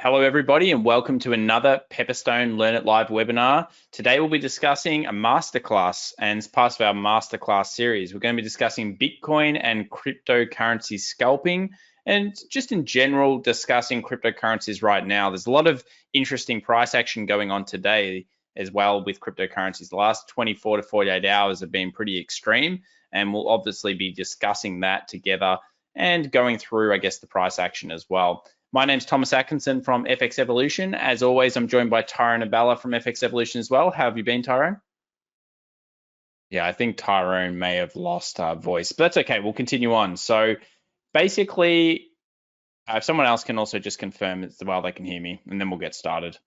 hello everybody and welcome to another Pepperstone Learn It Live webinar. Today we'll be discussing a masterclass, and as part of our masterclass series, we're going to be discussing Bitcoin and cryptocurrency scalping, and just in general discussing cryptocurrencies right now. There's a lot of interesting price action going on today as well with cryptocurrencies. The last 24 to 48 hours have been pretty extreme, and we'll obviously be discussing that together and going through, I guess, the price action as well. My name's Thomas Atkinson from FX Evolution. As always, I'm joined by Tyrone Abella from FX Evolution as well. How have you been, Tyrone? Yeah, I think Tyrone may have lost voice, but that's okay. We'll continue on. So basically, if someone else can also just confirm as well they can hear me, and then we'll get started.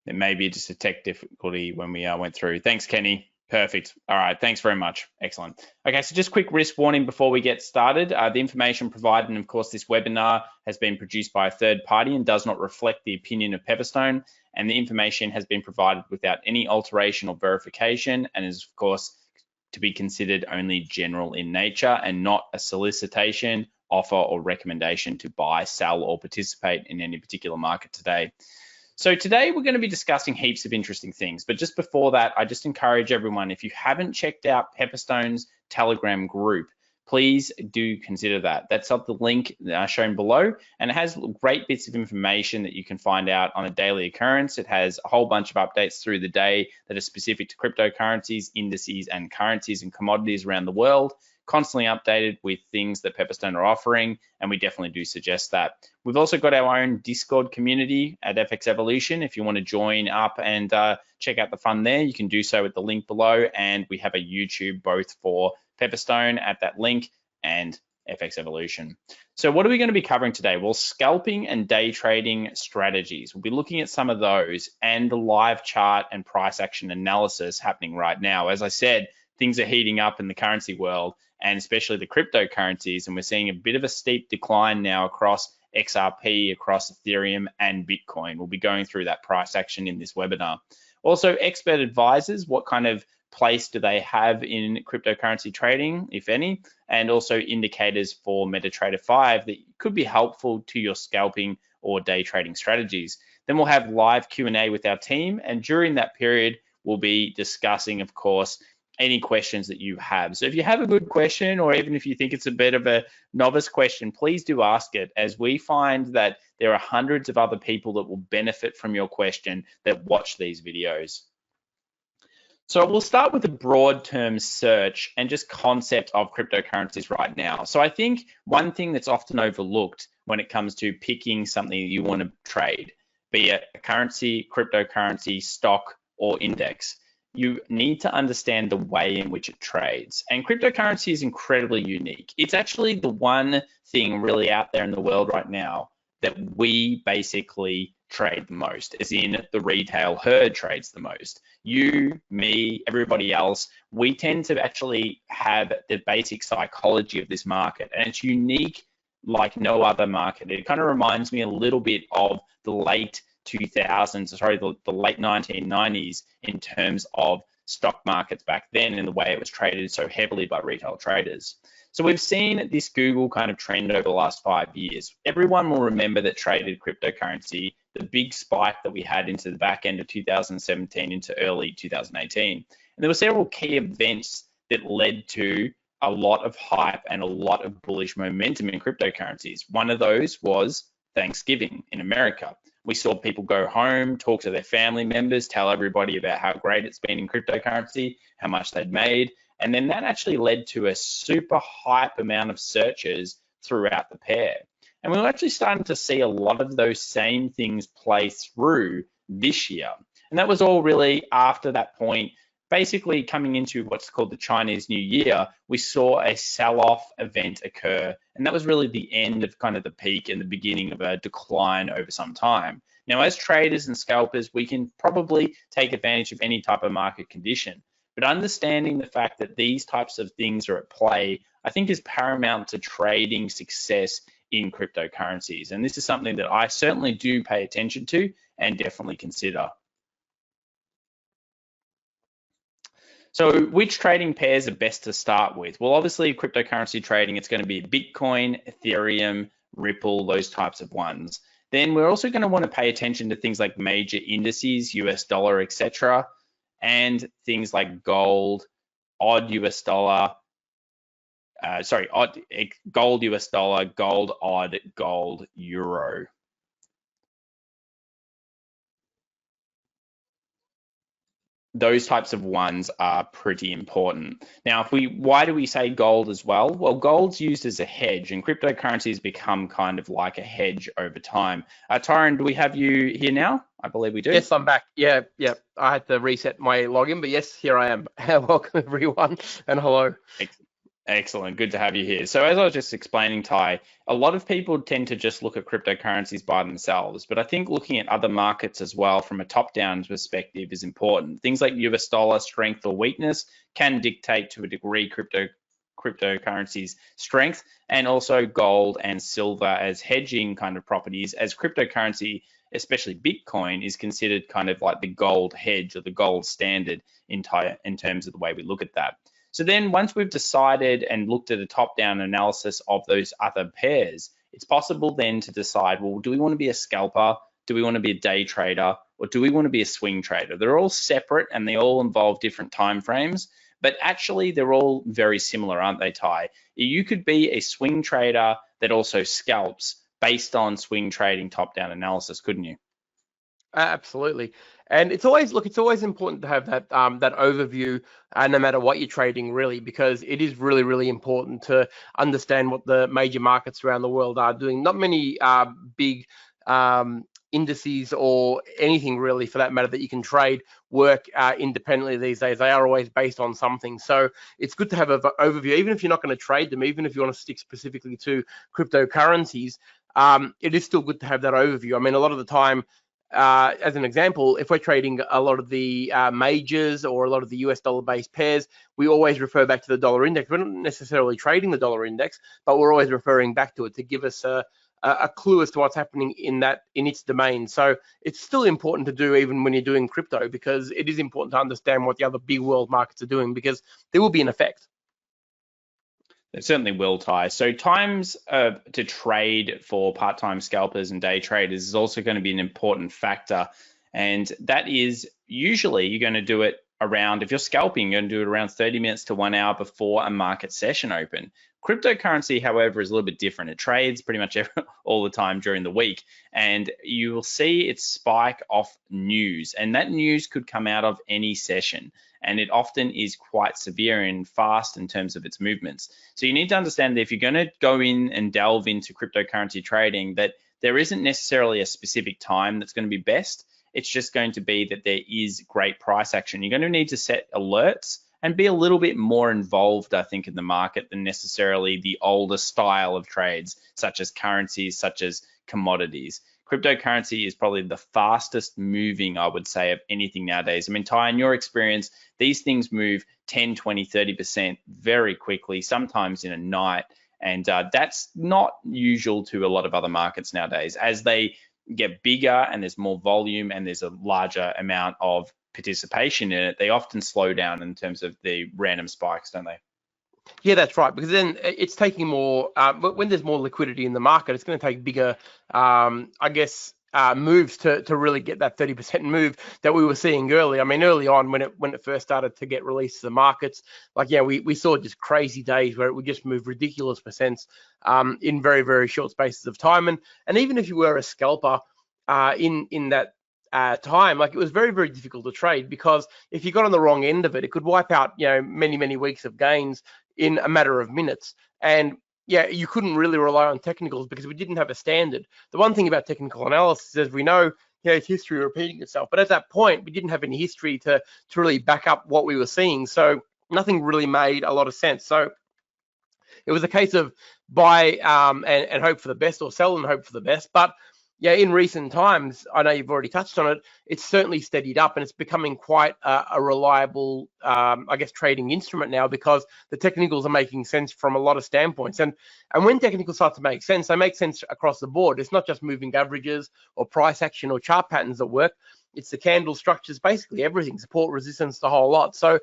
It may be just a tech difficulty when we went through. Thanks, Kenny. Perfect. All right. Thanks very much. Excellent. Okay, so just quick risk warning before we get started. The information provided, and of course, this webinar has been produced by a third party and does not reflect the opinion of Pepperstone, and the information has been provided without any alteration or verification and is, of course, to be considered only general in nature and not a solicitation, offer, or recommendation to buy, sell, or participate in any particular market today. So today we're going to be discussing heaps of interesting things, but just before that, I just encourage everyone, if you haven't checked out Pepperstone's Telegram group, please do consider that. That's up the link shown below, and it has great bits of information that you can find out on a daily occurrence. It has a whole bunch of updates through the day that are specific to cryptocurrencies, indices, and currencies and commodities around the world, constantly updated with things that Pepperstone are offering, and we definitely do suggest that. We've also got our own Discord community at FX Evolution. If you want to join up and check out the fun there, you can do so with the link below, and we have a YouTube both for Pepperstone at that link and FX Evolution. So what are we going to be covering today? Well, scalping and day trading strategies. We'll be looking at some of those and the live chart and price action analysis happening right now. As I said, things are heating up in the currency world, and especially the cryptocurrencies, and we're seeing a bit of a steep decline now across XRP, across Ethereum and Bitcoin. We'll be going through that price action in this webinar. Also, expert advisors, what kind of place do they have in cryptocurrency trading, if any, and also indicators for MetaTrader 5 that could be helpful to your scalping or day trading strategies. Then we'll have live Q&A with our team, and during that period, we'll be discussing, of course, any questions that you have. So if you have a good question, or even if you think it's a bit of a novice question, please do ask it, as we find that there are hundreds of other people that will benefit from your question that watch these videos. So we'll start with a broad term search and just concept of cryptocurrencies right now. So I think one thing that's often overlooked when it comes to picking something you want to trade, be it a currency, cryptocurrency, stock, or index, you need to understand the way in which it trades. And cryptocurrency is incredibly unique. It's actually the one thing really out there in the world right now that we basically trade the most, as in the retail herd trades the most. You, me, everybody else, we tend to actually have the basic psychology of this market, and it's unique like no other market. It kind of reminds me a little bit of the late 2000s, sorry, the late 1990s in terms of stock markets back then and the way it was traded so heavily by retail traders. So we've seen this Google kind of trend over the last 5 years. Everyone will remember that traded cryptocurrency, the big spike that we had into the back end of 2017 into early 2018. And there were several key events that led to a lot of hype and a lot of bullish momentum in cryptocurrencies. One of those was Thanksgiving in America. We saw people go home, talk to their family members, tell everybody about how great it's been in cryptocurrency, how much they'd made. And then that actually led to a super hype amount of searches throughout the pair. And we're actually starting to see a lot of those same things play through this year. And that was all really after that point, basically coming into what's called the Chinese New Year, we saw a sell-off event occur. And that was really the end of kind of the peak and the beginning of a decline over some time. Now, as traders and scalpers, we can probably take advantage of any type of market condition. But understanding the fact that these types of things are at play, I think is paramount to trading success in cryptocurrencies. And this is something that I certainly do pay attention to and definitely consider. So which trading pairs are best to start with? Well, obviously cryptocurrency trading, it's going to be Bitcoin, Ethereum, Ripple, those types of ones. Then we're also going to want to pay attention to things like major indices, US dollar, etc., and things like gold, odd US dollar, gold US dollar, gold odd, gold euro. Those types of ones are pretty important. Now, why do we say gold as well? Well, gold's used as a hedge, and cryptocurrencies become kind of like a hedge over time. Tyron, do we have you here now? I believe we do. Yes, I'm back. Yeah. I had to reset my login, but yes, here I am. Welcome everyone, and hello. Excellent. Good to have you here. So as I was just explaining, Ty, a lot of people tend to just look at cryptocurrencies by themselves, but I think looking at other markets as well from a top-down perspective is important. Things like US dollar strength or weakness can dictate to a degree cryptocurrencies' strength, and also gold and silver as hedging kind of properties, as cryptocurrency, especially Bitcoin, is considered kind of like the gold hedge or the gold standard in terms of the way we look at that. So then once we've decided and looked at a top-down analysis of those other pairs, it's possible then to decide, well, do we want to be a scalper? Do we want to be a day trader? Or do we want to be a swing trader? They're all separate and they all involve different time frames, but actually they're all very similar, aren't they, Ty? You could be a swing trader that also scalps based on swing trading top-down analysis, couldn't you? Absolutely. And it's always important to have that that overview, no matter what you're trading, really, because it is really important to understand what the major markets around the world are doing. Not many big indices or anything really, for that matter, that you can trade work independently these days. They are always based on something. So it's good to have an overview, even if you're not going to trade them, even if you want to stick specifically to cryptocurrencies. It is still good to have that overview. I mean, a lot of the time, as an example, if we're trading a lot of the majors or a lot of the US dollar-based pairs, we always refer back to the dollar index. We're not necessarily trading the dollar index, but we're always referring back to it to give us a clue as to what's happening in its domain. So it's still important to do even when you're doing crypto, because it is important to understand what the other big world markets are doing, because there will be an effect. It certainly will, Ty. So times to trade for part-time scalpers and day traders is also going to be an important factor. And that is usually you're going to do it around, if you're scalping, you're going to do it around 30 minutes to 1 hour before a market session open. Cryptocurrency, however, is a little bit different. It trades pretty much all the time during the week, and you will see it spike off news, and that news could come out of any session, and it often is quite severe and fast in terms of its movements. So you need to understand that if you're going to go in and delve into cryptocurrency trading, that there isn't necessarily a specific time that's going to be best. It's just going to be that there is great price action. You're going to need to set alerts and be a little bit more involved, I think, in the market than necessarily the older style of trades, such as currencies, such as commodities. Cryptocurrency is probably the fastest moving, I would say, of anything nowadays. I mean, Ty, in your experience, these things move 10, 20, 30% very quickly, sometimes in a night. And that's not usual to a lot of other markets nowadays. As they get bigger and there's more volume and there's a larger amount of participation in it, they often slow down in terms of the random spikes, don't they? Yeah, that's right, because then it's taking more, when there's more liquidity in the market, it's going to take bigger, moves to really get that 30% move that we were seeing early. I mean, early on when it first started to get released to the markets, we saw just crazy days where it would just move ridiculous percents in very short spaces of time. And even if you were a scalper in that time, it was very difficult to trade, because if you got on the wrong end of it, it could wipe out many weeks of gains in a matter of minutes. And yeah, you couldn't really rely on technicals because we didn't have a standard. The one thing about technical analysis, as we know, it's history repeating itself. But at that point, we didn't have any history to really back up what we were seeing. So nothing really made a lot of sense. So it was a case of buy and hope for the best, or sell and hope for the best. But yeah, in recent times, I know you've already touched on it, it's certainly steadied up, and it's becoming quite a reliable, trading instrument now, because the technicals are making sense from a lot of standpoints. And when technicals start to make sense, they make sense across the board. It's not just moving averages or price action or chart patterns that work. It's the candle structures, basically everything, support, resistance, the whole lot. So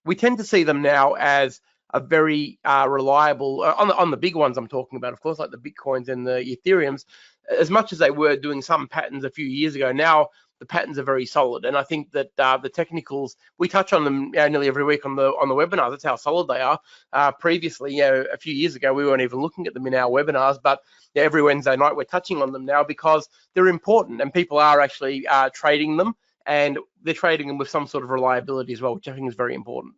we tend to see them now as are very reliable on the big ones I'm talking about, of course, like the Bitcoins and the Ethereums. As much as they were doing some patterns a few years ago, now the patterns are very solid. And I think that the technicals, we touch on them nearly every week on the webinars. That's how solid they are. Previously, a few years ago, we weren't even looking at them in our webinars, but every Wednesday night we're touching on them now because they're important and people are actually trading them, and they're trading them with some sort of reliability as well, which I think is very important.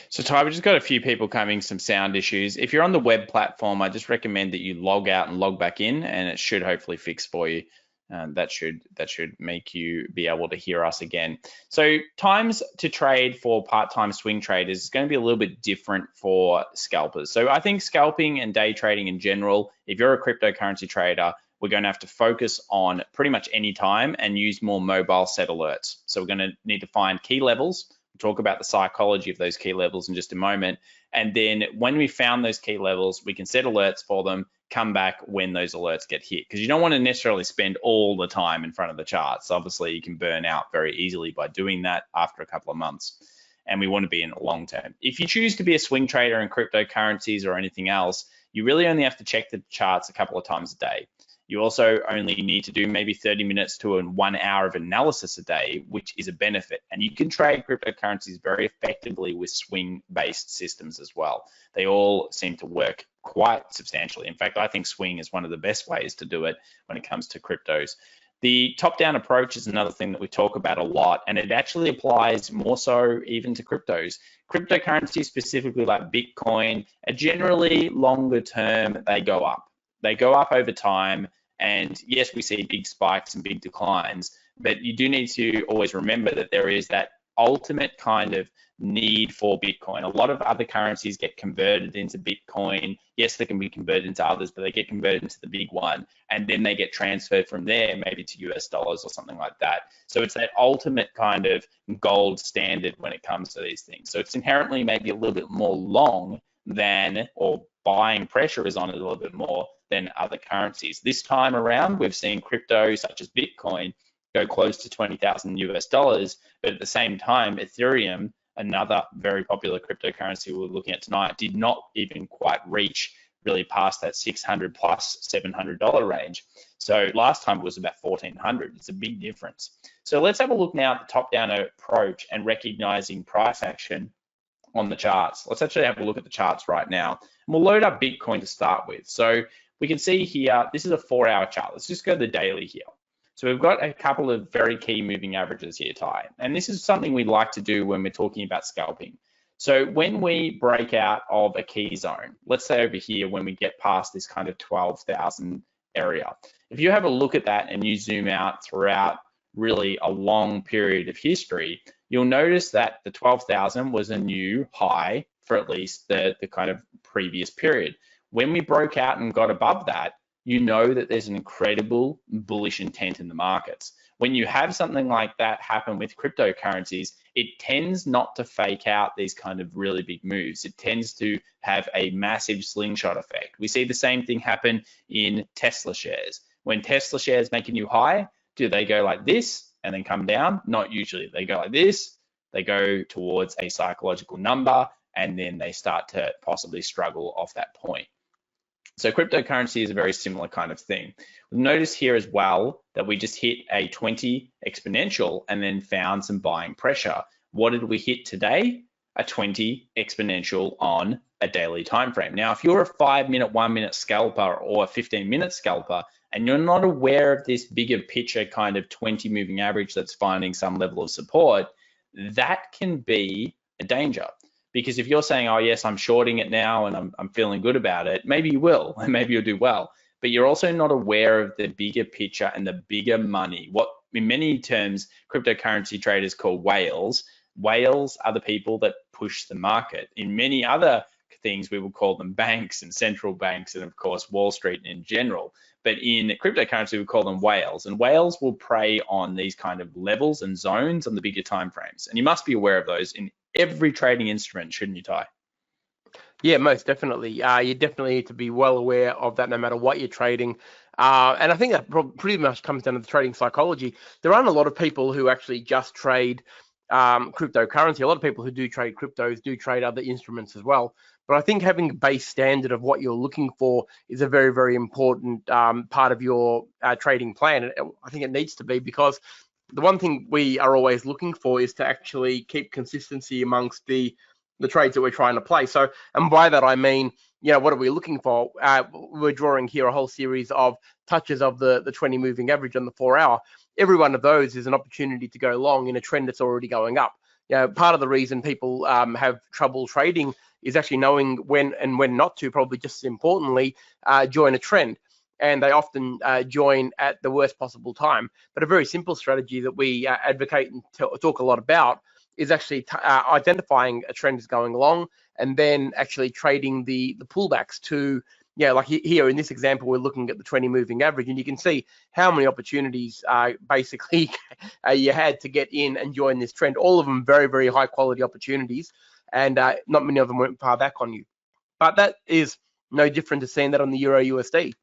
So Ty, we just got a few people coming, some sound issues. If you're on the web platform, I just recommend that you log out and log back in, and it should hopefully fix for you. That should make you be able to hear us again. So times to trade for part-time swing traders is going to be a little bit different for scalpers. So I think scalping and day trading in general, if you're a cryptocurrency trader, we're going to have to focus on pretty much any time and use more mobile set alerts. So we're going to need to find key levels. We'll talk about the psychology of those key levels in just a moment. And then when we found those key levels, we can set alerts for them, come back when those alerts get hit, because you don't want to necessarily spend all the time in front of the charts. Obviously, you can burn out very easily by doing that after a couple of months, and we want to be in the long term. If you choose to be a swing trader in cryptocurrencies or anything else, you really only have to check the charts a couple of times a day. You also only need to do maybe 30 minutes to 1 hour of analysis a day, which is a benefit. And you can trade cryptocurrencies very effectively with swing-based systems as well. They all seem to work quite substantially. In fact, I think swing is one of the best ways to do it when it comes to cryptos. The top-down approach is another thing that we talk about a lot, and it actually applies more so even to cryptos. Cryptocurrencies, specifically like Bitcoin, are generally longer term. They go up. They go up over time. And yes, we see big spikes and big declines, but you do need to always remember that there is that ultimate kind of need for Bitcoin. A lot of other currencies get converted into Bitcoin. Yes, they can be converted into others, but they get converted into the big one, and then they get transferred from there maybe to US dollars or something like that. So it's that ultimate kind of gold standard when it comes to these things. So it's inherently maybe a little bit more long than, or buying pressure is on it a little bit more than other currencies. This time around, we've seen crypto such as Bitcoin go close to 20,000 US dollars, but at the same time, Ethereum, another very popular cryptocurrency we're looking at tonight, did not even quite reach really past that $600 plus $700 range. So last time it was about 1,400. It's a big difference. So let's have a look now at the top-down approach and recognizing price action on the charts. Let's actually have a look at the charts right now. And we'll load up Bitcoin to start with. So we can see here, this is a 4-hour chart. Let's just go to the daily here. So we've got a couple of very key moving averages here, Ty. And this is something we like to do when we're talking about scalping. So when we break out of a key zone, let's say over here, when we get past this kind of 12,000 area, if you have a look at that and you zoom out throughout really a long period of history, you'll notice that the 12,000 was a new high for at least the kind of previous period. When we broke out and got above that, you know that there's an incredible bullish intent in the markets. When you have something like that happen with cryptocurrencies, it tends not to fake out these kind of really big moves. It tends to have a massive slingshot effect. We see the same thing happen in Tesla shares. When Tesla shares make a new high, do they go like this and then come down? Not usually. They go like this, they go towards a psychological number, and then they start to possibly struggle off that point. So cryptocurrency is a very similar kind of thing. Notice here as well that we just hit a 20 exponential and then found some buying pressure. What did we hit today? A 20 exponential on a daily time frame. Now, if you're a 5-minute, 1-minute scalper or a 15-minute scalper, and you're not aware of this bigger picture kind of 20 moving average that's finding some level of support, that can be a danger. Because if you're saying, oh yes, I'm shorting it now and I'm feeling good about it, maybe you will, and maybe you'll do well. But you're also not aware of the bigger picture and the bigger money. What in many terms, cryptocurrency traders call whales. Whales are the people that push the market. In many other things, we will call them banks and central banks and of course, Wall Street in general. But in cryptocurrency, we call them whales, and whales will prey on these kind of levels and zones on the bigger time frames. And you must be aware of those in every trading instrument, shouldn't you, Ty? Yeah, most definitely. You definitely need to be well aware of that no matter what you're trading. And I think that pretty much comes down to the trading psychology. There aren't a lot of people who actually just trade cryptocurrency. A lot of people who do trade cryptos do trade other instruments as well. But I think having a base standard of what you're looking for is a very, very important part of your trading plan. And I think it needs to be, because the one thing we are always looking for is to actually keep consistency amongst the trades that we're trying to play. So, and by that I mean, what are we looking for? We're drawing here a whole series of touches of the 20 moving average on the 4-hour. Every one of those is an opportunity to go long in a trend that's already going up. Part of the reason people have trouble trading is actually knowing when and when not to, probably just as importantly, join a trend. And they often join at the worst possible time. But a very simple strategy that we advocate and talk a lot about is actually identifying a trend is going along, and then actually trading the pullbacks to, like here in this example, we're looking at the 20 moving average, and you can see how many opportunities basically you had to get in and join this trend. All of them very, very high quality opportunities, and not many of them went far back on you. But that is no different to seeing that on the Euro USD.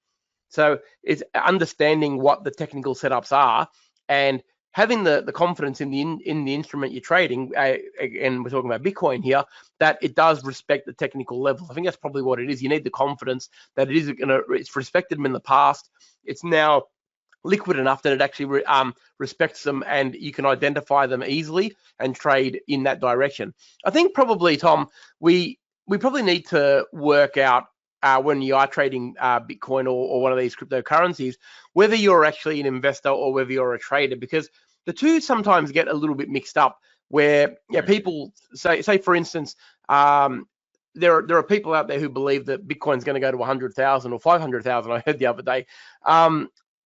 So it's understanding what the technical setups are and having the confidence in the instrument you're trading. And we're talking about Bitcoin here, that it does respect the technical level. I think that's probably what it is. You need the confidence that it's respected them in the past. It's now liquid enough that it actually respects them, and you can identify them easily and trade in that direction. I think probably, Tom, we probably need to work out when you are trading Bitcoin or one of these cryptocurrencies, whether you're actually an investor or whether you're a trader, because the two sometimes get a little bit mixed up, where people say for instance, there are people out there who believe that Bitcoin's going to go to 100,000 or 500,000. I heard the other day.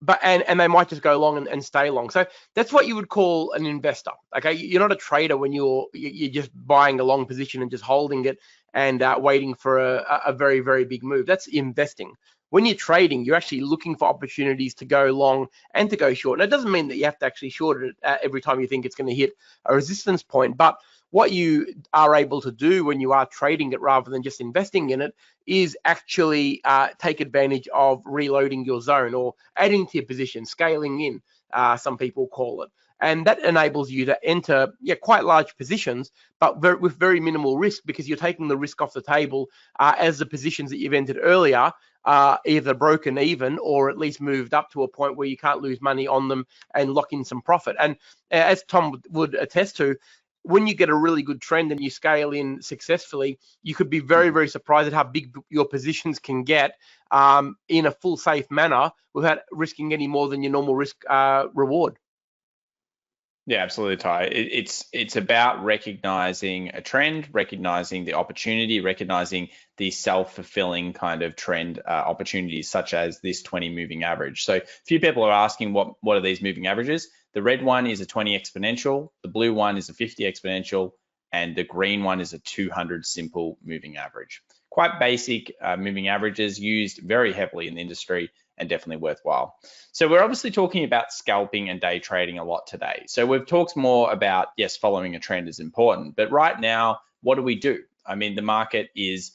But they might just go long and stay long. So that's what you would call an investor. Okay, you're not a trader when you're just buying a long position and just holding it and waiting for a very, very big move. That's investing. When you're trading, you're actually looking for opportunities to go long and to go short. And it doesn't mean that you have to actually short it every time you think it's going to hit a resistance point, but what you are able to do when you are trading it rather than just investing in it is actually take advantage of reloading your zone or adding to your position, scaling in, some people call it. And that enables you to enter quite large positions, but with very minimal risk, because you're taking the risk off the table as the positions that you've entered earlier are either broken even or at least moved up to a point where you can't lose money on them and lock in some profit. And as Tom would attest to, when you get a really good trend and you scale in successfully, you could be very, very surprised at how big your positions can get in a full safe manner without risking any more than your normal risk reward. Yeah, absolutely, Ty. It's about recognizing a trend, recognizing the opportunity, recognizing the self-fulfilling kind of trend opportunities, such as this 20 moving average. So a few people are asking what are these moving averages? The red one is a 20 exponential, the blue one is a 50 exponential, and the green one is a 200 simple moving average. Quite basic moving averages, used very heavily in the industry and definitely worthwhile. So we're obviously talking about scalping and day trading a lot today. So we've talked more about, yes, following a trend is important, but right now, what do we do? I mean, the market is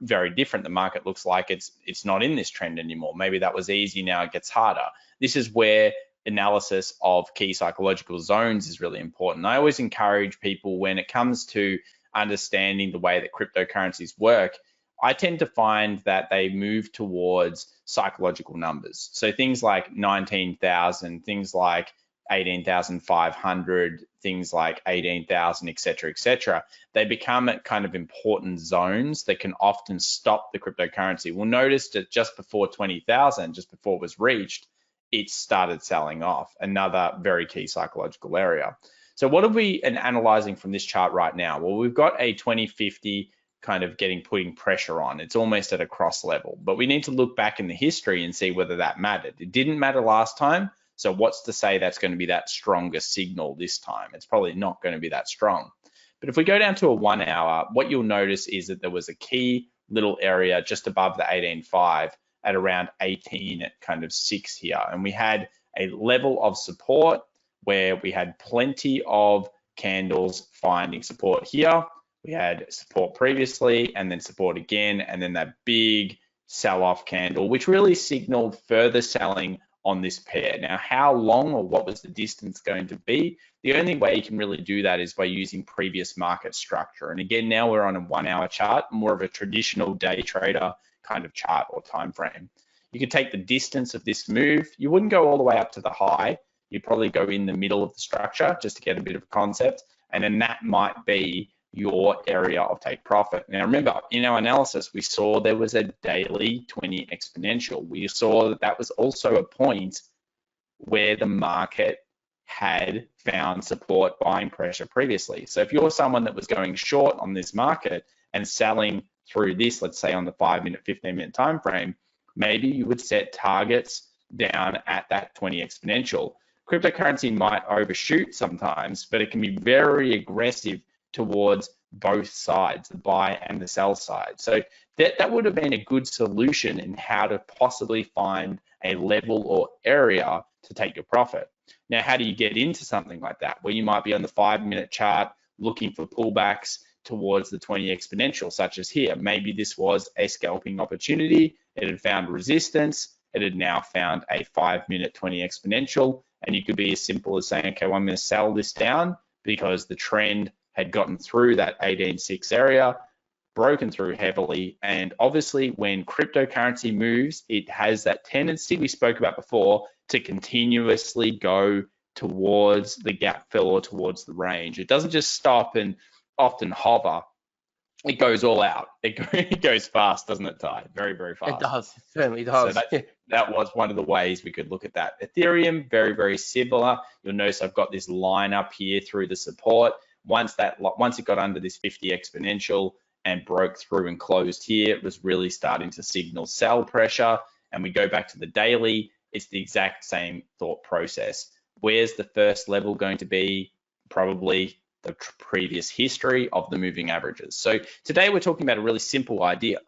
very different. The market looks like it's not in this trend anymore. Maybe that was easy, now it gets harder. This is where analysis of key psychological zones is really important. I always encourage people, when it comes to understanding the way that cryptocurrencies work, I tend to find that they move towards psychological numbers. So things like 19,000, things like 18,500, things like 18,000, et cetera, they become kind of important zones that can often stop the cryptocurrency. We'll notice that just before 20,000, just before it was reached, it started selling off, another very key psychological area. So what are we analyzing from this chart right now? Well, we've got a 2050 kind of putting pressure on. It's almost at a cross level, but we need to look back in the history and see whether that mattered. It didn't matter last time, so what's to say that's going to be that stronger signal this time? It's probably not going to be that strong. But if we go down to a 1 hour, what you'll notice is that there was a key little area just above the 18.5 at around 18.6 here, and we had a level of support where we had plenty of candles finding support here. We had support previously and then support again, and then that big sell-off candle, which really signaled further selling on this pair. Now, how long or what was the distance going to be? The only way you can really do that is by using previous market structure. And again, now we're on a 1 hour chart, more of a traditional day trader kind of chart or time frame. You could take the distance of this move. You wouldn't go all the way up to the high. You'd probably go in the middle of the structure just to get a bit of a concept. And then that might be your area of take profit. Now, remember, in our analysis, we saw there was a daily 20 exponential. We saw that that was also a point where the market had found support buying pressure previously. So if you're someone that was going short on this market and selling through this, let's say on the 5-minute, 15-minute time frame, maybe you would set targets down at that 20 exponential. Cryptocurrency might overshoot sometimes, but it can be very aggressive towards both sides, the buy and the sell side. So that would have been a good solution in how to possibly find a level or area to take your profit. Now, how do you get into something like that? Well, you might be on the 5-minute chart looking for pullbacks towards the 20 exponential, such as here. Maybe this was a scalping opportunity. It had found resistance. It had now found a 5-minute 20 exponential. And you could be as simple as saying, okay, well, I'm going to sell this down because the trend had gotten through that 18.6 area, broken through heavily. And obviously when cryptocurrency moves, it has that tendency we spoke about before to continuously go towards the gap fill or towards the range. It doesn't just stop and often hover. It goes all out. It goes fast, doesn't it, Ty? Very, very fast. It does. It certainly does. So that was one of the ways we could look at that. Ethereum, very, very similar. You'll notice I've got this line up here through the support. Once it got under this 50 exponential and broke through and closed here, it was really starting to signal sell pressure. And we go back to the daily, it's the exact same thought process. Where's the first level going to be? Probably the previous history of the moving averages. So today we're talking about a really simple idea.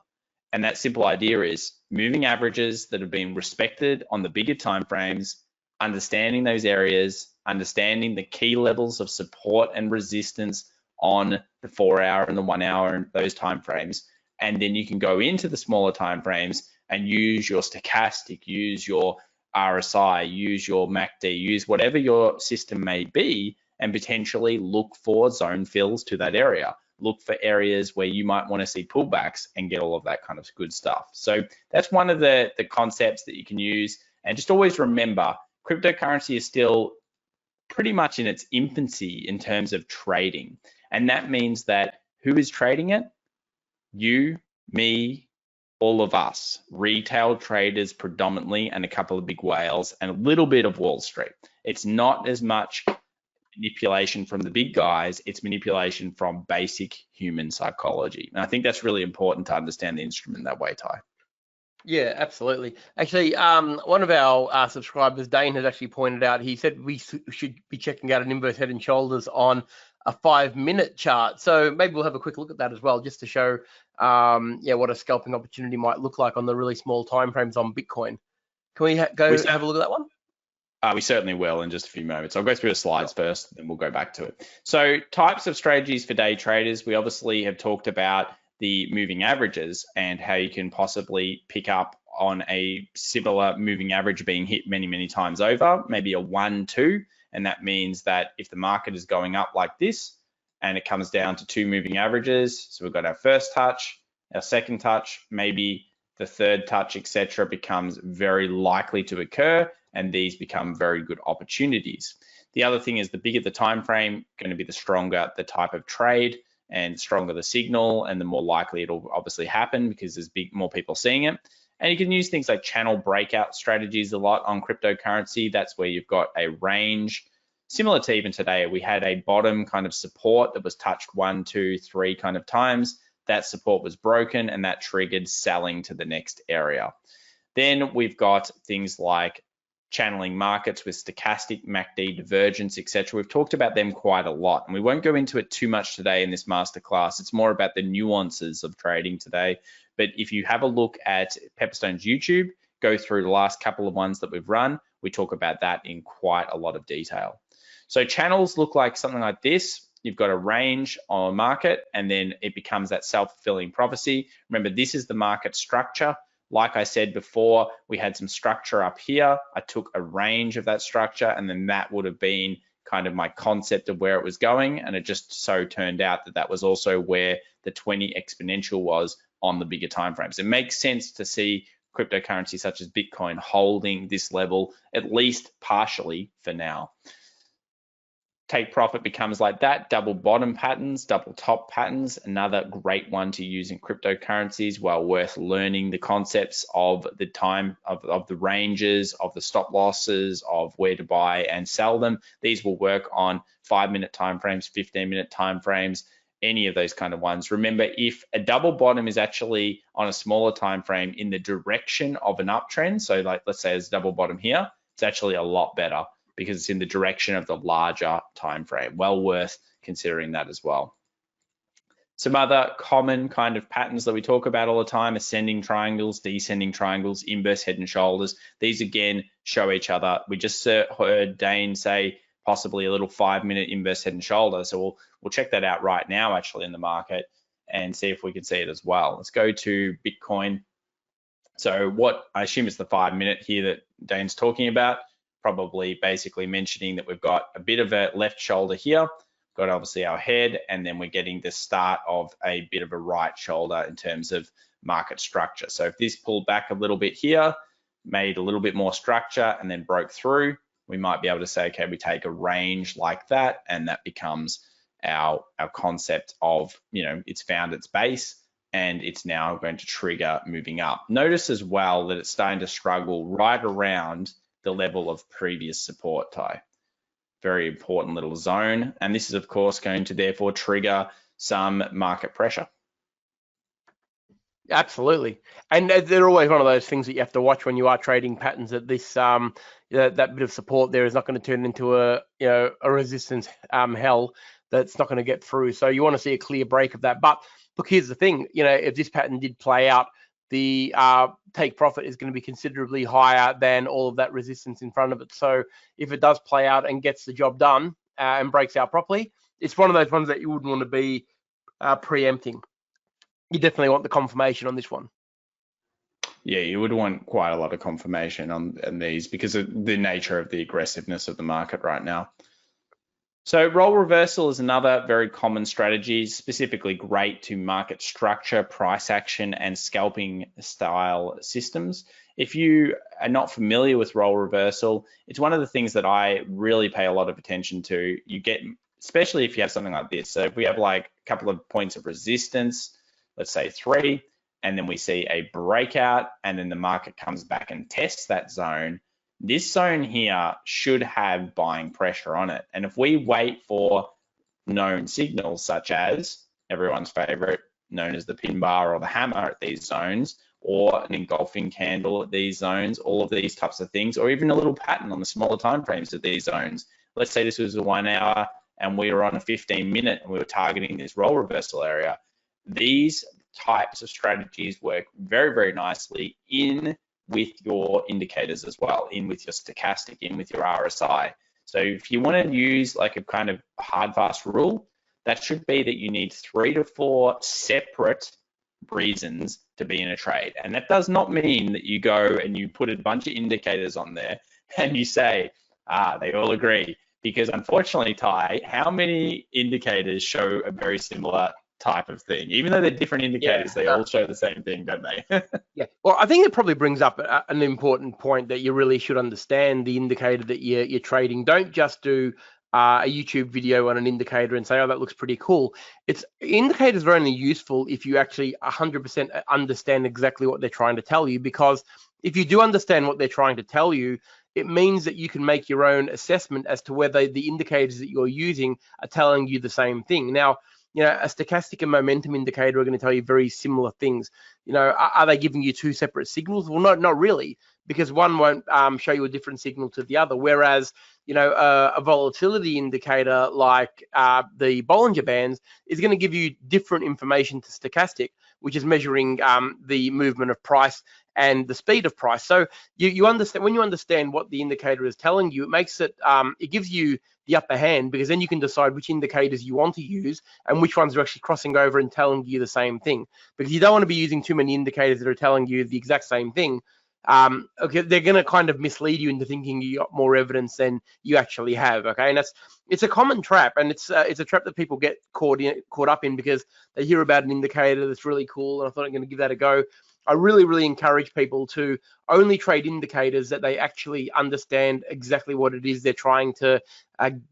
And that simple idea is moving averages that have been respected on the bigger time frames, understanding those areas, understanding the key levels of support and resistance on the 4 hour and the 1 hour and those time frames. And then you can go into the smaller time frames and use your stochastic, use your RSI, use your MACD, use whatever your system may be, and potentially look for zone fills to that area. Look for areas where you might want to see pullbacks and get all of that kind of good stuff. So that's one of the concepts that you can use. And just always remember, cryptocurrency is still pretty much in its infancy in terms of trading. And that means that who is trading it? You, me, all of us, retail traders predominantly, and a couple of big whales, and a little bit of Wall Street. It's not as much manipulation from the big guys, it's manipulation from basic human psychology. And I think that's really important to understand the instrument that way, Ty. Yeah, absolutely. Actually, one of our subscribers, Dane, has actually pointed out, he said we should be checking out an inverse head and shoulders on a 5-minute chart. So maybe we'll have a quick look at that as well, just to show what a scalping opportunity might look like on the really small time frames on Bitcoin. Can we have a look at that one? We certainly will in just a few moments. I'll go through the slides first, then we'll go back to it. So types of strategies for day traders, we obviously have talked about the moving averages and how you can possibly pick up on a similar moving average being hit many, many times over, maybe a 1, 2. And that means that if the market is going up like this and it comes down to 2 moving averages, so we've got our first touch, our second touch, maybe the third touch, etc., becomes very likely to occur, and these become very good opportunities. The other thing is the bigger the time frame, going to be the stronger the type of trade and stronger the signal, and the more likely it'll obviously happen because there's more people seeing it. And you can use things like channel breakout strategies a lot on cryptocurrency. That's where you've got a range. Similar to even today, we had a bottom kind of support that was touched 1, 2, 3 kind of times. That support was broken and that triggered selling to the next area. Then we've got things like channeling markets with stochastic, MACD, divergence, etc. We've talked about them quite a lot, and we won't go into it too much today in this masterclass. It's more about the nuances of trading today. But if you have a look at Pepperstone's YouTube, go through the last couple of ones that we've run, we talk about that in quite a lot of detail. So channels look like something like this. You've got a range on a market, and then it becomes that self-fulfilling prophecy. Remember, this is the market structure. Like I said before, we had some structure up here. I took a range of that structure, and then that would have been kind of my concept of where it was going. And it just so turned out that that was also where the 20 exponential was on the bigger time frames. It makes sense to see cryptocurrency such as Bitcoin holding this level, at least partially for now. Take profit becomes like that, double bottom patterns, double top patterns, another great one to use in cryptocurrencies. Well worth learning the concepts of the time of the ranges, of the stop losses, of where to buy and sell them. These will work on 5-minute time frames, 15-minute time frames, any of those kind of ones. Remember, if a double bottom is actually on a smaller time frame in the direction of an uptrend, so like let's say it's a double bottom here, it's actually a lot better because it's in the direction of the larger time frame. Well worth considering that as well. Some other common kind of patterns that we talk about all the time: ascending triangles, descending triangles, inverse head and shoulders. These again show each other. We just heard Dane say possibly a little 5-minute inverse head and shoulder. So we'll check that out right now actually in the market and see if we can see it as well. Let's go to Bitcoin. So what I assume it's the 5-minute here that Dane's talking about, probably basically mentioning that we've got a bit of a left shoulder here, got obviously our head, and then we're getting the start of a bit of a right shoulder in terms of market structure. So if this pulled back a little bit here, made a little bit more structure and then broke through, we might be able to say, okay, we take a range like that, and that becomes our concept of, you know, it's found its base and it's now going to trigger moving up. Notice as well that it's starting to struggle right around the level of previous support, Ty. Very important little zone. And this is of course going to therefore trigger some market pressure. Absolutely. And they're always one of those things that you have to watch when you are trading patterns, that this that bit of support there is not going to turn into a resistance hell that's not going to get through. So you want to see a clear break of that. But look, here's the thing, if this pattern did play out, the take profit is going to be considerably higher than all of that resistance in front of it. So if it does play out and gets the job done and breaks out properly, it's one of those ones that you wouldn't want to be preempting. You definitely want the confirmation on this one. Yeah, you would want quite a lot of confirmation on these because of the nature of the aggressiveness of the market right now. So role reversal is another very common strategy, specifically great to market structure, price action, and scalping style systems. If you are not familiar with role reversal, it's one of the things that I really pay a lot of attention to. You get, especially if you have something like this. So if we have like a couple of points of resistance, let's say 3, and then we see a breakout, and then the market comes back and tests that zone. This zone here should have buying pressure on it. And if we wait for known signals such as everyone's favorite, known as the pin bar or the hammer at these zones, or an engulfing candle at these zones, all of these types of things, or even a little pattern on the smaller time frames at these zones. Let's say this was a 1 hour and we were on a 15-minute and we were targeting this role reversal area. These types of strategies work very, very nicely in with your indicators as well, in with your stochastic, in with your RSI. So if you want to use like a kind of hard, fast rule, that should be that you need 3 to 4 separate reasons to be in a trade. And that does not mean that you go and you put a bunch of indicators on there and you say, they all agree. Because unfortunately, Ty, how many indicators show a very similar type of thing? Even though they're different indicators, they all show the same thing, don't they? Yeah. Well, I think it probably brings up an important point that you really should understand the indicator that you're trading. Don't just do a YouTube video on an indicator and say, oh, that looks pretty cool. Indicators are only useful if you actually 100% understand exactly what they're trying to tell you, because if you do understand what they're trying to tell you, it means that you can make your own assessment as to whether the indicators that you're using are telling you the same thing. Now, a stochastic and momentum indicator are going to tell you very similar things. Are they giving you 2 separate signals? Well, not really, because one won't show you a different signal to the other. Whereas, you know, a volatility indicator like the Bollinger Bands is going to give you different information to stochastic, which is measuring the movement of price and the speed of price. So you understand, when you understand what the indicator is telling you, it makes it, it gives you the upper hand, because then you can decide which indicators you want to use and which ones are actually crossing over and telling you the same thing. Because you don't want to be using too many indicators that are telling you the exact same thing. Okay, they're going to kind of mislead you into thinking you got more evidence than you actually have. Okay, and it's a common trap, and it's a trap that people get caught up in because they hear about an indicator that's really cool, and I thought I'm going to give that a go. I really encourage people to only trade indicators that they actually understand exactly what it is they're trying to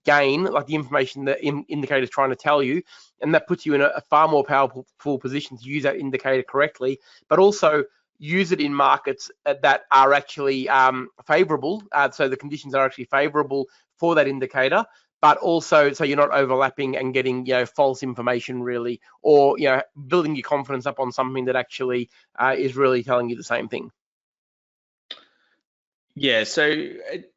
gain, like the information that indicator is trying to tell you, and that puts you in a far more powerful position to use that indicator correctly, but also use it in markets that are actually favorable, so the conditions are actually favorable for that indicator, but also so you're not overlapping and getting, you know, false information really, or, you know, building your confidence up on something that actually is really telling you the same thing. Yeah, so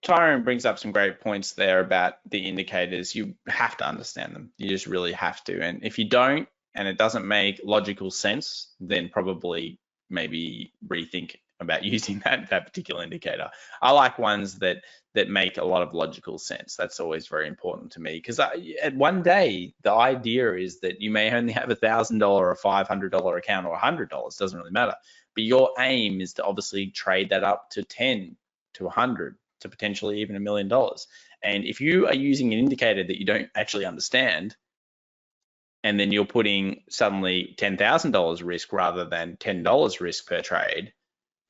Tyrone brings up some great points there about the indicators. You have to understand them. You just really have to. And if you don't, and it doesn't make logical sense, then probably maybe rethink about using that particular indicator. I like ones that make a lot of logical sense. That's always very important to me, because at one day the idea is that you may only have $1,000 or $500 account or $100, doesn't really matter. But your aim is to obviously trade that up to 10 to 100 to potentially even $1 million. And if you are using an indicator that you don't actually understand, and then you're putting suddenly $10,000 risk rather than $10 risk per trade,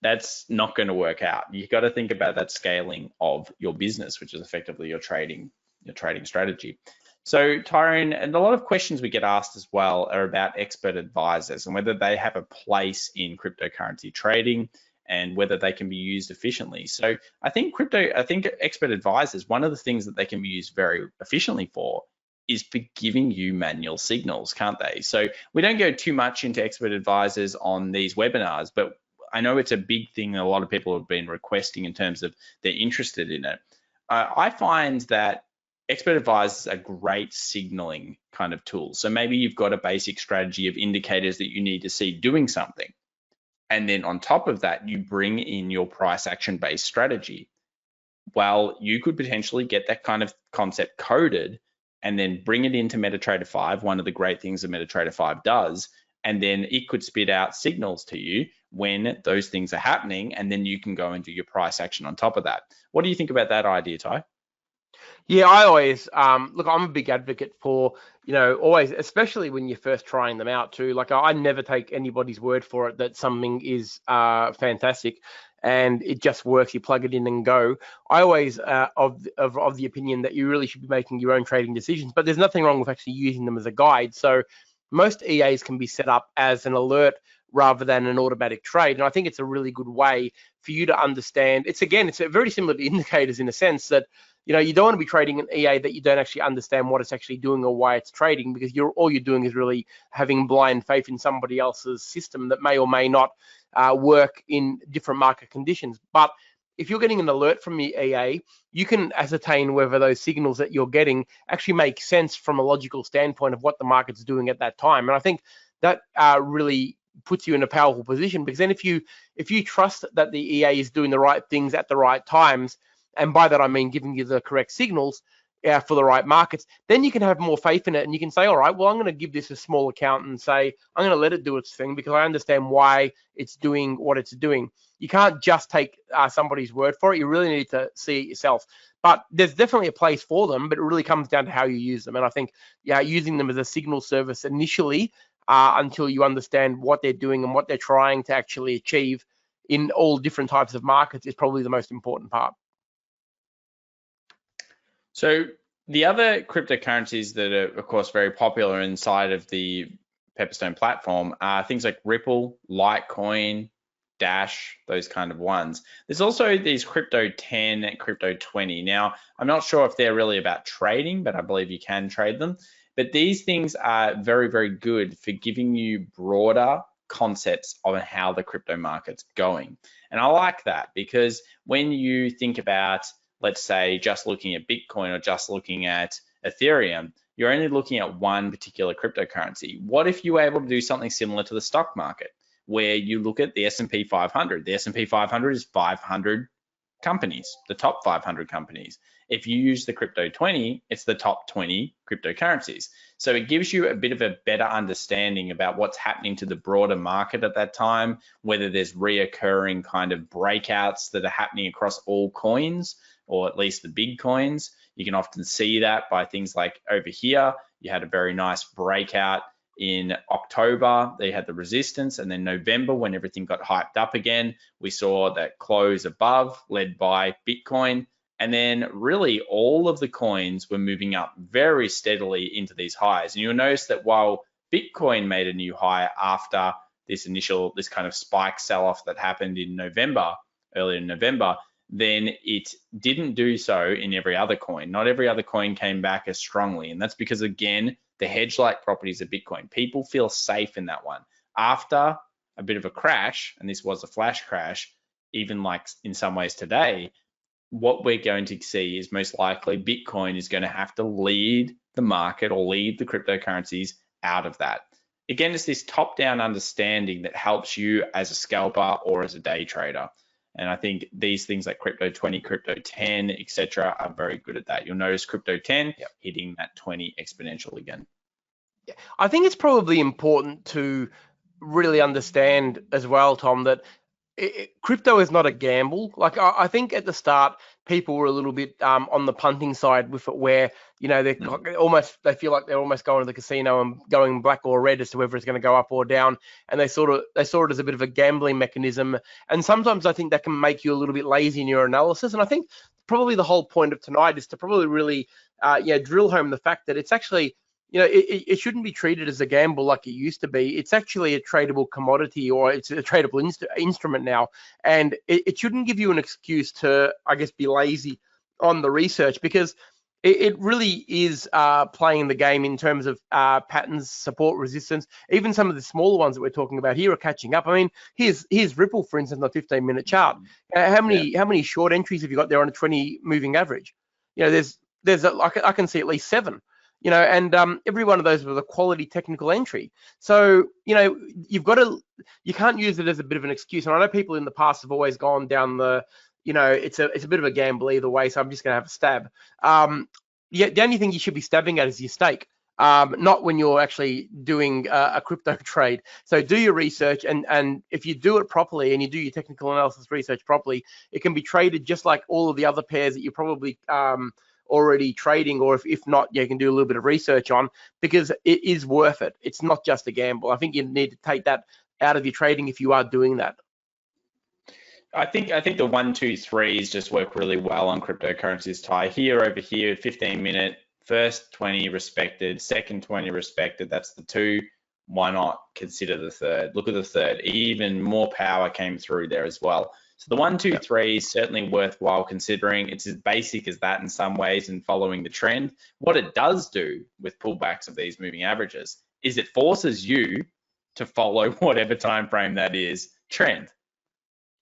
that's not going to work out. You've got to think about that scaling of your business, which is effectively your trading strategy. So Tyrone, and a lot of questions we get asked as well are about expert advisors and whether they have a place in cryptocurrency trading and whether they can be used efficiently. So I think expert advisors, one of the things that they can be used very efficiently for is for giving you manual signals, can't they? So we don't go too much into expert advisors on these webinars, but I know it's a big thing that a lot of people have been requesting in terms of they're interested in it. I find that expert advisors are great signaling kind of tools. So maybe you've got a basic strategy of indicators that you need to see doing something. And then on top of that, you bring in your price action based strategy. Well, you could potentially get that kind of concept coded and then bring it into MetaTrader 5, one of the great things that MetaTrader 5 does, and then it could spit out signals to you when those things are happening, and then you can go and do your price action on top of that. What do you think about that idea, Ty? Yeah, I always look, I'm a big advocate for, you know, always, especially when you're first trying them out too. Like I never take anybody's word for it that something is fantastic and it just works. You plug it in and go. I always of the opinion that you really should be making your own trading decisions, but there's nothing wrong with actually using them as a guide. So most EAs can be set up as an alert rather than an automatic trade, and I think it's a really good way for you to understand. It's very similar to indicators in a sense that, you know, you don't want to be trading an EA that you don't actually understand what it's actually doing or why it's trading, because all you're doing is really having blind faith in somebody else's system that may or may not work in different market conditions. But if you're getting an alert from the EA, you can ascertain whether those signals that you're getting actually make sense from a logical standpoint of what the market's doing at that time. And I think that really puts you in a powerful position, because then if you trust that the EA is doing the right things at the right times, and by that I mean giving you the correct signals for the right markets, then you can have more faith in it, and you can say, all right, well, I'm going to give this a small account and say I'm going to let it do its thing because I understand why it's doing what it's doing. You can't just take somebody's word for it. You really need to see it yourself. But there's definitely a place for them, but it really comes down to how you use them. And I think, yeah, using them as a signal service initially until you understand what they're doing and what they're trying to actually achieve in all different types of markets is probably the most important part. So the other cryptocurrencies that are, of course, very popular inside of the Pepperstone platform are things like Ripple, Litecoin, Dash, those kind of ones. There's also these Crypto 10 and Crypto 20. Now, I'm not sure if they're really about trading, but I believe you can trade them. But these things are very, very good for giving you broader concepts on how the crypto market's going. And I like that because when you think about, let's say, just looking at Bitcoin or just looking at Ethereum, you're only looking at one particular cryptocurrency. What if you were able to do something similar to the stock market, where you look at the S&P 500? The S&P 500 is 500 companies, the top 500 companies. If you use the crypto 20, it's the top 20 cryptocurrencies. So it gives you a bit of a better understanding about what's happening to the broader market at that time, whether there's reoccurring kind of breakouts that are happening across all coins, or at least the big coins. You can often see that by things like over here, you had a very nice breakout in October. They had the resistance, and then November, when everything got hyped up again, we saw that close above, led by Bitcoin. And then really all of the coins were moving up very steadily into these highs. And you'll notice that while Bitcoin made a new high after this kind of spike sell-off that happened in November, earlier in November, then it didn't do so in every other coin. Not every other coin came back as strongly. And that's because, again, the hedge-like properties of Bitcoin, people feel safe in that one. After a bit of a crash, and this was a flash crash, even like in some ways today, what we're going to see is most likely Bitcoin is going to have to lead the market or lead the cryptocurrencies out of that. Again, it's this top-down understanding that helps you as a scalper or as a day trader. And I think these things like crypto 20, crypto 10, etc., are very good at that. You'll notice crypto 10 hitting that 20 exponential again. Yeah. I think it's probably important to really understand as well, Tom, that crypto is not a gamble. Like I think at the start, people were a little bit on the punting side with it, where they feel like they're almost going to the casino and going black or red as to whether it's going to go up or down, and they saw it as a bit of a gambling mechanism. And sometimes I think that can make you a little bit lazy in your analysis. And I think probably the whole point of tonight is to probably really drill home the fact that it's actually, it shouldn't be treated as a gamble like it used to be. It's actually a tradable commodity, or it's a tradable instrument now. And it shouldn't give you an excuse to, I guess, be lazy on the research, because it really is playing the game in terms of patterns, support, resistance. Even some of the smaller ones that we're talking about here are catching up. I mean, here's Ripple, for instance, on the 15-minute chart. How many short entries have you got there on a 20 moving average? There's I can see at least 7. And every one of those was a quality technical entry. So, you can't use it as a bit of an excuse. And I know people in the past have always gone down the, it's a bit of a gamble either way, so I'm just going to have a stab. The only thing you should be stabbing at is your stake, not when you're actually doing a crypto trade. So do your research, and if you do it properly and you do your technical analysis research properly, it can be traded just like all of the other pairs that you probably already trading, or if not, you can do a little bit of research on, because it is worth it. It's not just a gamble. I think you need to take that out of your trading if you are doing that. I think the 1, 2, 3s just work really well on cryptocurrencies. Ty here, over here, 15-minute, first 20 respected, second 20 respected. That's the 2. Why not consider the third? Look at the third. Even more power came through there as well. So the 1, 2, 3 is certainly worthwhile considering. It's as basic as that in some ways, and following the trend. What it does do with pullbacks of these moving averages is it forces you to follow whatever time frame that is trend.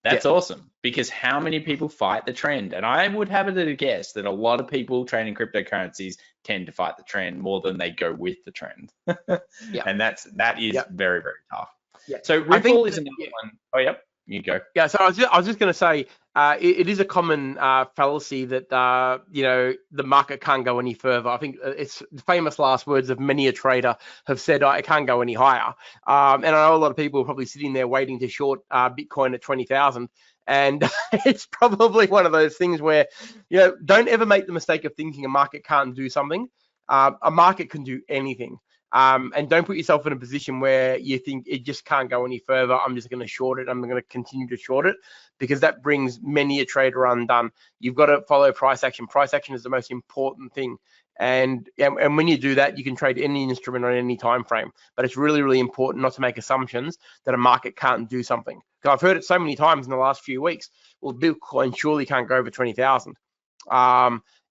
That's awesome, because how many people fight the trend? And I would have it at a guess that a lot of people trading cryptocurrencies tend to fight the trend more than they go with the trend. And that is very, very tough. So Ripple is another one. Oh, yep. You go. Yeah, so I was just going to say, it is a common fallacy that the market can't go any further. I think it's the famous last words of many a trader have said, it can't go any higher. And I know a lot of people are probably sitting there waiting to short Bitcoin at 20,000. And it's probably one of those things where, don't ever make the mistake of thinking a market can't do something. A market can do anything. And don't put yourself in a position where you think it just can't go any further. I'm just going to short it. I'm going to continue to short it, because that brings many a trader undone. You've got to follow price action. Price action is the most important thing. And when you do that, you can trade any instrument on any time frame. But it's really, really important not to make assumptions that a market can't do something. Because I've heard it so many times in the last few weeks. Well, Bitcoin surely can't go over 20,000.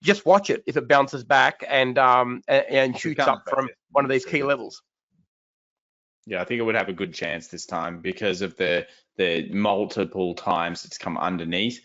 Just watch it if it bounces back and shoots up from one of these key levels. Yeah, I think it would have a good chance this time because of the multiple times it's come underneath.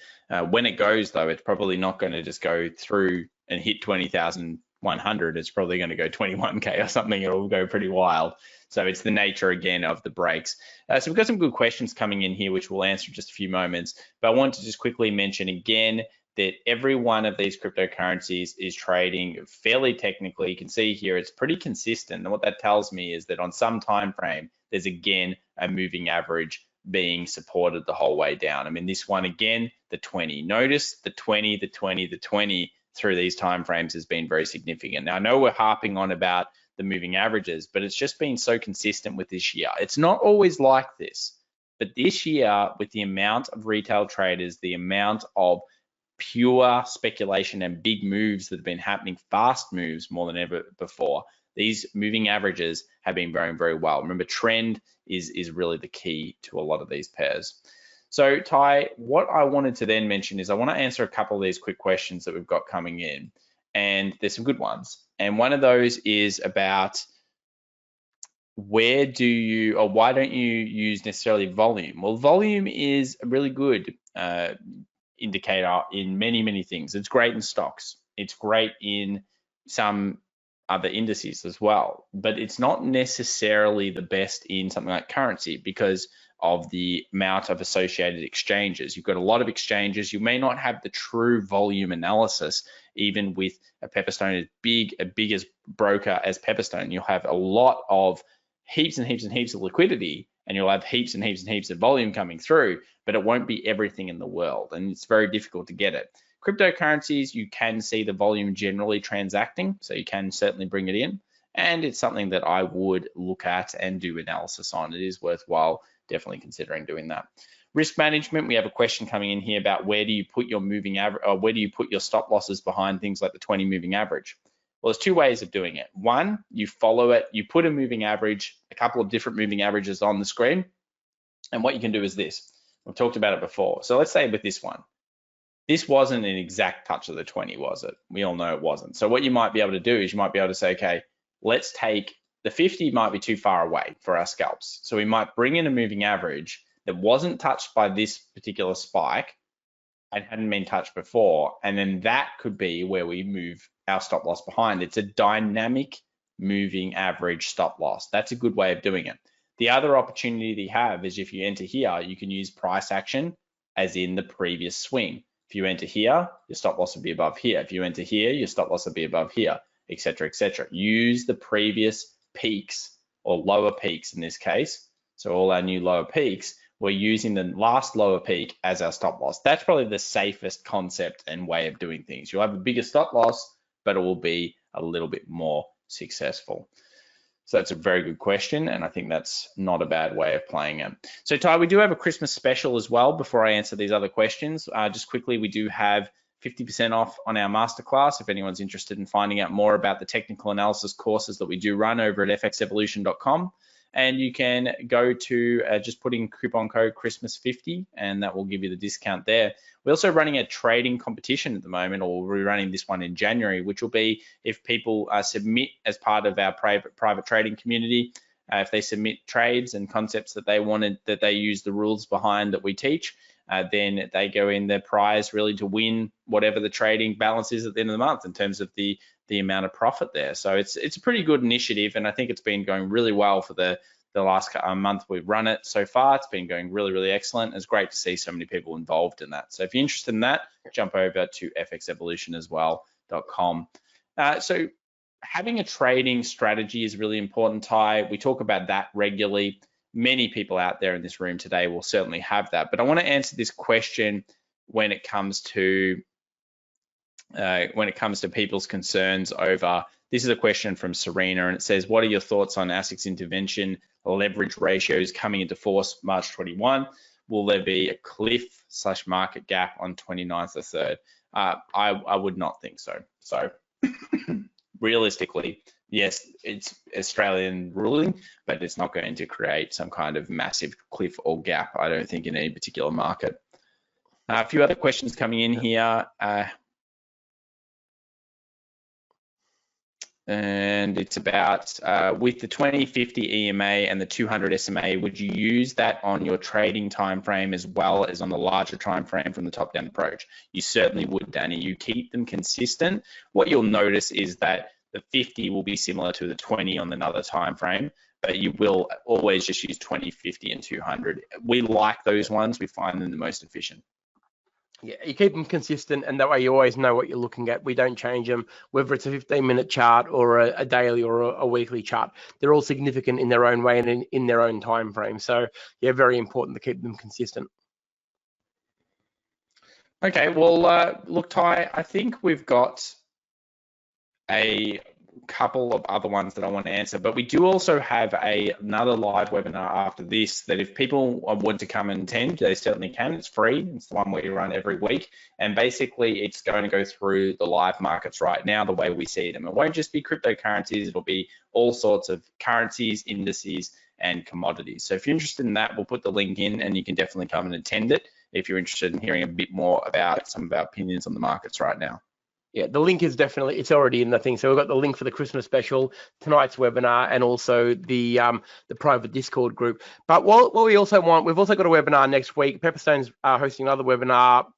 When it goes though, it's probably not going to just go through and hit 20,100. It's probably going to go 21K or something. It'll go pretty wild. So it's the nature again of the breaks. So we've got some good questions coming in here, which we'll answer in just a few moments. But I want to just quickly mention again that every one of these cryptocurrencies is trading fairly technically. You can see here it's pretty consistent. And what that tells me is that on some time frame, there's again a moving average being supported the whole way down. I mean, this one again, the 20. Notice the 20, the 20, the 20 through these time frames has been very significant. Now, I know we're harping on about the moving averages, but it's just been so consistent with this year. It's not always like this, but this year, with the amount of retail traders, the amount of pure speculation and big moves that have been happening, fast moves more than ever before, these moving averages have been going very well. Remember, trend is really the key to a lot of these pairs. So Ty, what I wanted to then mention is I want to answer a couple of these quick questions that we've got coming in, and there's some good ones. And one of those is about where do you, or why don't you use necessarily volume? Well, volume is a really good indicator in many things. It's great in stocks. It's great in some other indices as well, but it's not necessarily the best in something like currency because of the amount of associated exchanges. You've got a lot of exchanges. You may not have the true volume analysis, even with a Pepperstone as big as broker as Pepperstone. You'll have a lot of heaps and heaps of liquidity, and you'll have heaps and heaps of volume coming through, but it won't be everything in the world, and it's very difficult to get it. Cryptocurrencies, you can see the volume generally transacting, so you can certainly bring it in, and it's something that I would look at and do analysis on. It is worthwhile definitely considering doing that. Risk management, we have a question coming in here about where do you put your moving average, or where do you put your stop losses behind things like the 20 moving average? Well, there's two ways of doing it. One, you follow it, you put a moving average, a couple of different moving averages on the screen, and what you can do is this. We've talked about it before. So let's say with this one, this wasn't an exact touch of the 20, was it? We all know it wasn't. So what you might be able to do is you might be able to say, okay, let's take the 50 might be too far away for our scalps. So we might bring in a moving average that wasn't touched by this particular spike and hadn't been touched before. And then that could be where we move our stop loss behind. It's a dynamic moving average stop loss. That's a good way of doing it. The other opportunity that you have is if you enter here, you can use price action as in the previous swing. If you enter here, your stop loss will be above here. If you enter here, your stop loss will be above here, etc., etc. Use the previous peaks or lower peaks in this case. So all our new lower peaks, we're using the last lower peak as our stop loss. That's probably the safest concept and way of doing things. You'll have a bigger stop loss, but it will be a little bit more successful. So that's a very good question, and I think that's not a bad way of playing it. So Ty, we do have a Christmas special as well before I answer these other questions. Just quickly, we do have 50% off on our masterclass if anyone's interested in finding out more about the technical analysis courses that we do run over at fxevolution.com. And you can go to just put in coupon code Christmas50, and that will give you the discount there. We're also running a trading competition at the moment, or we're running this one in January, which will be if people submit as part of our private trading community, if they submit trades and concepts that they wanted, that they use the rules behind that we teach, then they go in their prize really to win whatever the trading balance is at the end of the month in terms of the amount of profit there. So it's a pretty good initiative, and I think it's been going really well for the last month we've run it so far. It's been going really excellent. It's great to see so many people involved in that. So if you're interested in that, jump over to fxevolutionaswell.com. So having a trading strategy is really important, Ty. We talk about that regularly. Many people out there in this room today will certainly have that, but I want to answer this question when it comes to people's concerns over, this is a question from Serena, and it says, what are your thoughts on ASIC's intervention leverage ratios coming into force March 21? Will there be a cliff/market gap on 29th or 3rd? I would not think so. So realistically, yes, it's Australian ruling, but it's not going to create some kind of massive cliff or gap, I don't think, in any particular market. A few other questions coming in here. And it's about with the 20/50 EMA and the 200 SMA, would you use that on your trading time frame as well as on the larger time frame from the top-down approach? You certainly would, Danny. You keep them consistent. What you'll notice is that the 50 will be similar to the 20 on another time frame, but you will always just use 20, 50, and 200. We like those ones. We find them the most efficient. Yeah, you keep them consistent, and that way you always know what you're looking at. We don't change them, whether it's a 15-minute chart or a daily or a weekly chart. They're all significant in their own way and in their own time frame. So yeah, very important to keep them consistent. Okay, well, look, Ty, I think we've got a couple of other ones that I want to answer, but we do also have another live webinar after this that if people want to come and attend, they certainly can. It's free. It's the one we run every week. And basically, it's going to go through the live markets right now, the way we see them. It won't just be cryptocurrencies. It'll be all sorts of currencies, indices, and commodities. So if you're interested in that, we'll put the link in and you can definitely come and attend it if you're interested in hearing a bit more about some of our opinions on the markets right now. Yeah, the link is definitely, it's already in the thing. So we've got the link for the Christmas special, tonight's webinar, and also the private Discord group. But what we also want, we've also got a webinar next week. Pepperstone's hosting another webinar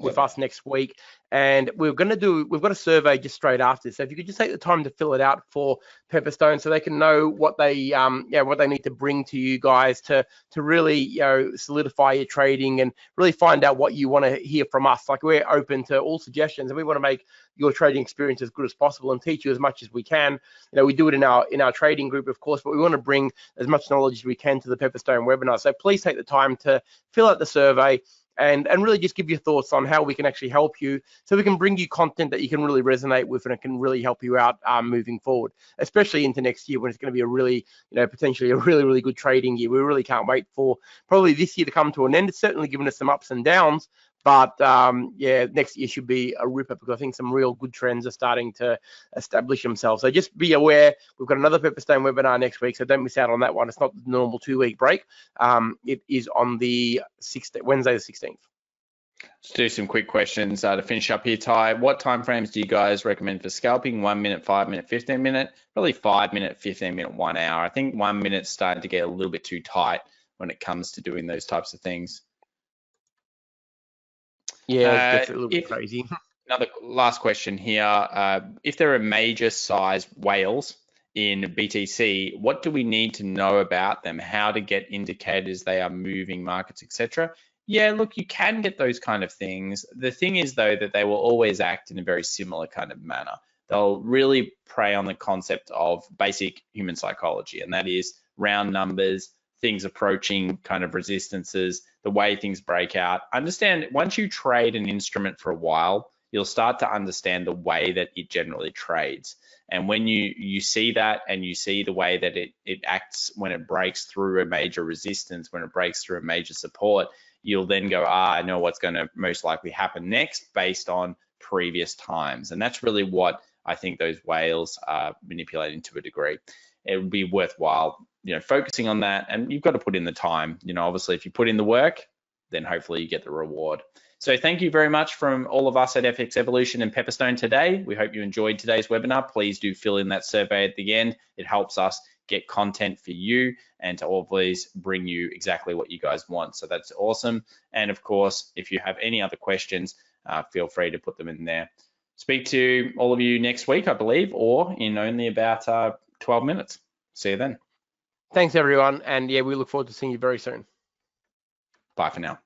with us next week. And we've got a survey just straight after. So if you could just take the time to fill it out for Pepperstone, so they can know what they what they need to bring to you guys to really solidify your trading and really find out what you want to hear from us. Like, we're open to all suggestions, and we want to make your trading experience as good as possible and teach you as much as we can. We do it in our trading group, of course, but we want to bring as much knowledge as we can to the Pepperstone webinar. So please take the time to fill out the survey and really just give your thoughts on how we can actually help you, so we can bring you content that you can really resonate with and it can really help you out moving forward, especially into next year when it's going to be a really, potentially a really, really good trading year. We really can't wait for probably this year to come to an end. It's certainly given us some ups and downs, but yeah, next year should be a ripper because I think some real good trends are starting to establish themselves. So just be aware, we've got another Pepperstone webinar next week, so don't miss out on that one. It's not the normal 2-week break. It is on the Wednesday the 16th. Let's do some quick questions to finish up here, Ty. What time frames do you guys recommend for scalping? 1 minute, 5 minute, 15 minute? Probably 5 minute, 15 minute, 1 hour. I think 1 minute's starting to get a little bit too tight when it comes to doing those types of things. Yeah, it gets a little bit crazy. Another last question here. If there are major size whales in BTC, what do we need to know about them? How to get indicators they are moving markets, etc.? Yeah, look, you can get those kind of things. The thing is, though, that they will always act in a very similar kind of manner. They'll really prey on the concept of basic human psychology, and that is round numbers, things approaching kind of resistances, the way things break out. Understand, once you trade an instrument for a while, you'll start to understand the way that it generally trades. And when you see that, and you see the way that it acts when it breaks through a major resistance, when it breaks through a major support, you'll then go, I know what's going to most likely happen next based on previous times. And that's really what I think those whales are manipulating to a degree. It would be worthwhile, focusing on that, and you've got to put in the time. Obviously, if you put in the work, then hopefully you get the reward. So thank you very much from all of us at FX Evolution and Pepperstone today. We hope you enjoyed today's webinar. Please do fill in that survey at the end. It helps us get content for you and to always bring you exactly what you guys want. So that's awesome. And of course, if you have any other questions, feel free to put them in there. Speak to all of you next week, I believe, or in only about 12 minutes. See you then. Thanks, everyone. And yeah, we look forward to seeing you very soon. Bye for now.